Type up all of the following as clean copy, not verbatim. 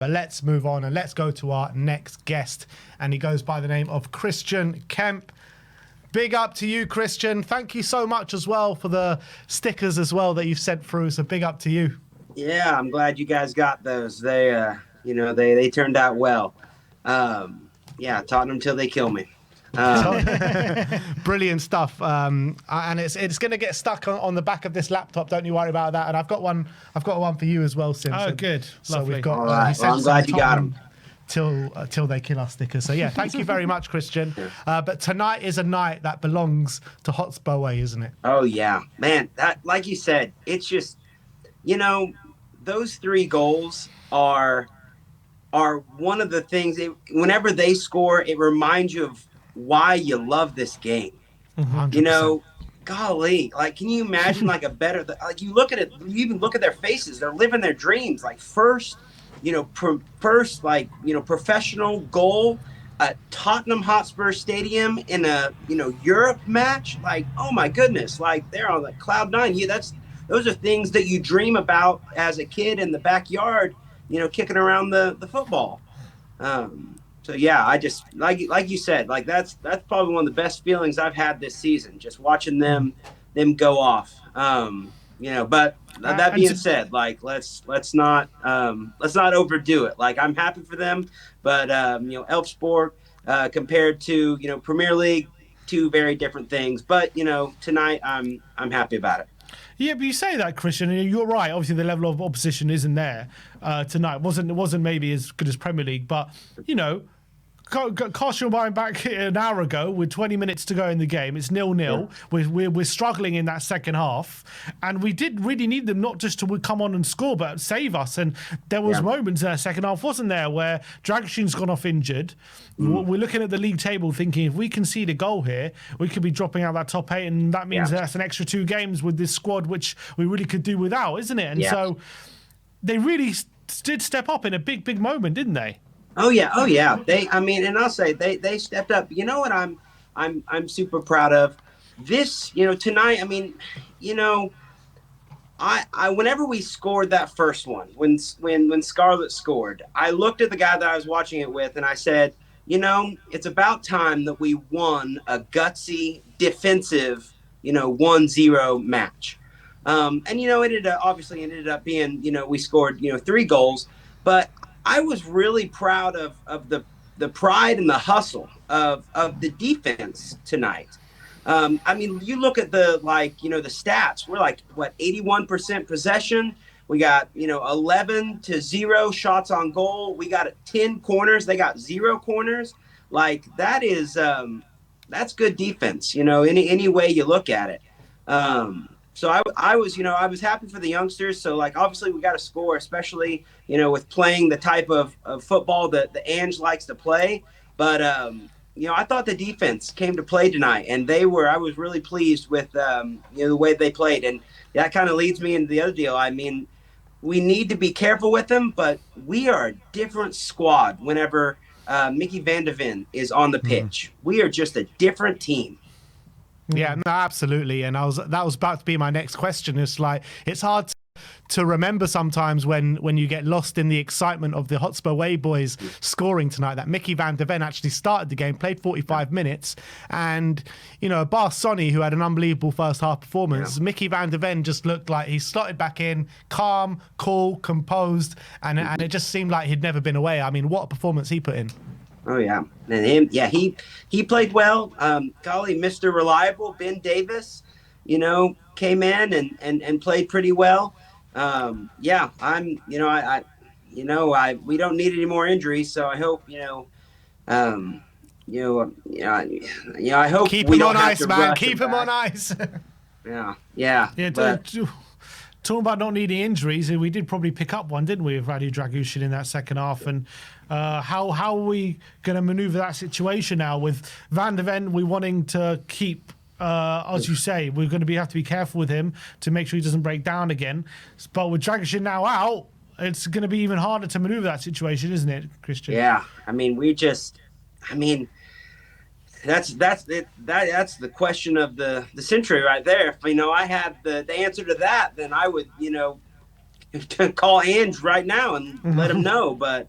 But let's move on and let's go to our next guest. And he goes by the name of Christian Kemp. Big up to you, Christian. Thank you so much as well for the stickers as well that you've sent through. So big up to you. Yeah, I'm glad you guys got those. They turned out well. Yeah, Tottenham till they kill me. Brilliant stuff. And it's going to get stuck on the back of this laptop. Don't you worry about that. And I've got one for you as well, Sim. Oh, good. So Lovely. we've got. All right. Well, I'm glad you got them. Till they kill our stickers. So yeah, thank you very much, Christian. But tonight is a night that belongs to Hotspur Way, isn't it? Oh yeah, man. That, like you said, it's just, those 3 goals are one of the things. Whenever they score, it reminds you of why you love this game. 100%. Golly, like, can you imagine like a better? Like, you look at it, you even look at their faces. They're living their dreams. Like first professional goal at Tottenham Hotspur Stadium in a, Europe match. Like, oh my goodness, like they're on like cloud 9. Those are things that you dream about as a kid in the backyard, kicking around the football. So yeah, I just like you said, like that's probably one of the best feelings I've had this season, just watching them go off. But that being said, like let's not overdo it. Like, I'm happy for them, but Elfsborg compared to Premier League, 2 very different things. But tonight I'm happy about it. Yeah, but you say that, Christian, and you're right. Obviously, the level of opposition isn't there tonight. It wasn't maybe as good as Premier League, but cast your mind back an hour ago with 20 minutes to go in the game. It's 0-0. Yeah. We're struggling in that second half, and we did really need them not just to come on and score, but save us. And there was moments in that second half, wasn't there, where Dragoshin's gone off injured. We're looking at the league table thinking, if we concede a goal here, we could be dropping out that top 8, and that means that's an extra 2 games with this squad, which we really could do without, isn't it? And so they really did step up in a big moment, didn't they? Oh yeah. And I'll say they stepped up. You know what I'm super proud of this, tonight. I mean, I whenever we scored that first one, when Scarlett scored, I looked at the guy that I was watching it with and I said, it's about time that we won a gutsy defensive, 1-0 match. It ended up being, we scored, 3 goals, but I was really proud of the pride and the hustle of the defense tonight. You look at the stats. We're like, 81% possession. We got, 11-0 shots on goal. We got 10 corners. They got 0 corners. Like, that is, that's good defense, any way you look at it. So I was happy for the youngsters. So, like, obviously we got to score, especially, with playing the type of football that the Ange likes to play. But, I thought the defense came to play tonight, and I was really pleased with, the way they played. And that kind of leads me into the other deal. I mean, we need to be careful with them, but we are a different squad whenever Mickey van de Ven is on the pitch. We are just a different team. Yeah, no, absolutely. And that was about to be my next question. It's like, it's hard to remember sometimes when you get lost in the excitement of the Hotspur Way boys scoring tonight, that Mickey van de Ven actually started the game, played 45 minutes, and bar Sonny, who had an unbelievable first half performance, Mickey van de Ven just looked like he slotted back in, calm, cool, composed, and it just seemed like he'd never been away. I mean, what a performance he put in. Oh yeah, and he played well. Golly, Mr. Reliable Ben Davis, came in and played pretty well. We don't need any more injuries, so I hope I hope keep we him don't on have ice, to man. rush Keep him on ice. Yeah. Talking about not needing injuries, we did probably pick up one, didn't we, with Radu Dragushin in that second half? And how are we going to manoeuvre that situation now with Van de Ven? We're wanting to keep, as you say, we're going to have to be careful with him to make sure he doesn't break down again. But with Dragushin now out, it's going to be even harder to manoeuvre that situation, isn't it, Christian? Yeah, that's the question of the century right there. If I had the answer to that, then I would call Ange right now and let him know. But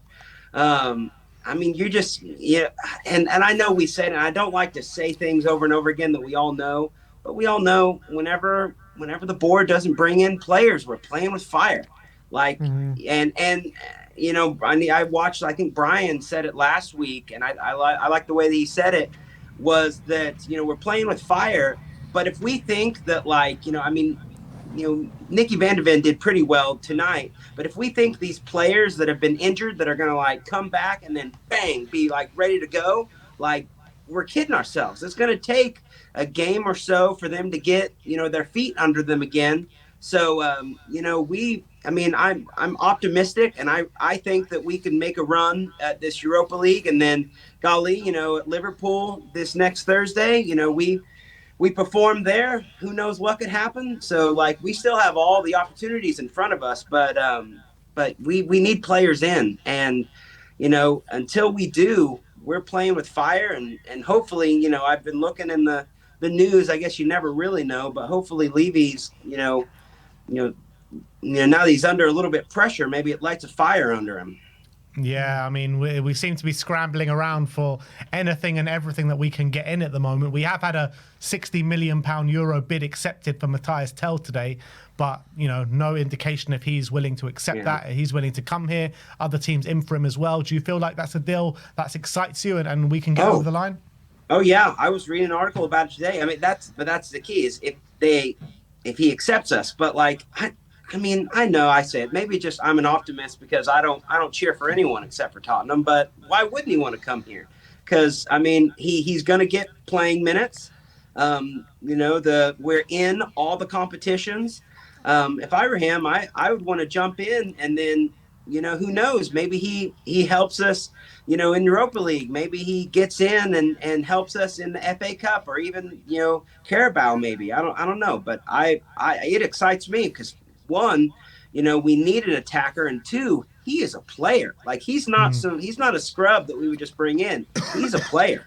I mean, you're just, yeah. And I know we said, and I don't like to say things over and over again that we all know, but we all know whenever the board doesn't bring in players, we're playing with fire. Like, and you know, I watched, I think Brian said it last week, and I like the way that he said it, was that, you know, we're playing with fire. But if we think that, like, you know, I mean, you know, Nicky Van de Ven did pretty well tonight. But if we think these players that have been injured that are going to like come back and then bang, be like ready to go, like, we're kidding ourselves. It's going to take a game or so for them to get, you know, their feet under them again. So, you know, I mean, I'm optimistic, and I think that we can make a run at this Europa League, and then, golly, you know, at Liverpool this next Thursday, you know, we performed there. Who knows what could happen? So, like, we still have all the opportunities in front of us, but we need players in, and, you know, until we do, we're playing with fire, and hopefully, you know, I've been looking in the news. I guess you never really know, but hopefully Levy's, now that he's under a little bit pressure, maybe it lights a fire under him. Yeah, I mean, we seem to be scrambling around for anything and everything that we can get in at the moment. We have had a £60 million euro bid accepted for Matthias Tell today, but, you know, no indication if he's willing to accept that. He's willing to come here. Other teams in for him as well. Do you feel like that's a deal that excites you and we can get over the line? Oh, yeah. I was reading an article about it today. I mean, that's the key, is if he accepts us. But, like, I mean, I know I said maybe just I'm an optimist because I don't cheer for anyone except for Tottenham. But why wouldn't he want to come here? Because, I mean, he's going to get playing minutes. You know, we're in all the competitions. If I were him, I would want to jump in, and then, you know, who knows? Maybe he helps us, you know, in Europa League. Maybe he gets in and helps us in the FA Cup, or even, you know, Carabao. Maybe I don't know, but it excites me because, one, you know, we need an attacker, and two, he is a player. Like, he's not he's not a scrub that we would just bring in. He's a player.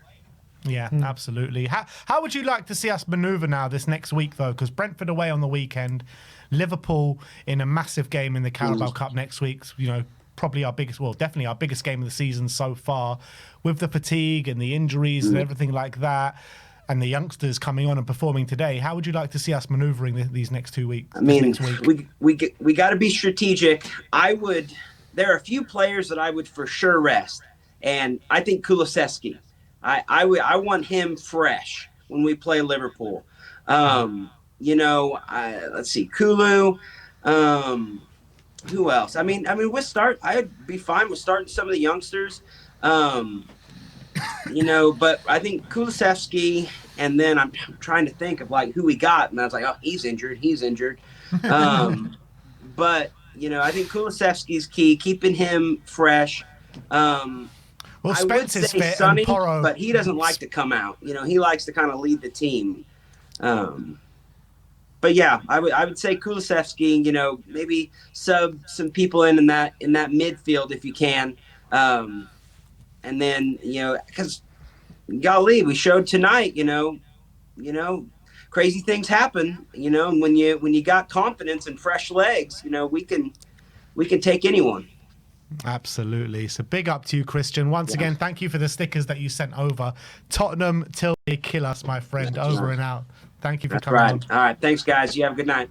Yeah, absolutely. How would you like to see us manoeuvre now this next week, though? Because Brentford away on the weekend, Liverpool in a massive game in the Carabao Cup next week. You know, probably definitely our biggest game of the season so far, with the fatigue and the injuries and everything like that, and the youngsters coming on and performing today. How would you like to see us manoeuvring these next 2 weeks? I mean, we got to be strategic. There are a few players that I would for sure rest, and I think Kulusevski. I want him fresh when we play Liverpool. You know, let's see, Kulu. Who else? I mean, I'd be fine with starting some of the youngsters. You know, but I think Kulusevski, and then I'm trying to think of like who we got, and I was like, oh, he's injured. But, you know, I think Kulusevski's key, keeping him fresh. Well, Spence is fit, Sonny, and Porro, but he doesn't like to come out. You know, he likes to kind of lead the team. But yeah, I would say Kulusevski. You know, maybe sub some people in that midfield if you can. And then, you know, because, golly, we showed tonight, you know, crazy things happen, you know, and when you got confidence and fresh legs, you know, we can take anyone. Absolutely. So big up to you, Christian. Once again, thank you for the stickers that you sent over. Tottenham till they kill us, my friend. Over and out. Thank you for coming on. All right. Thanks, guys. You have a good night.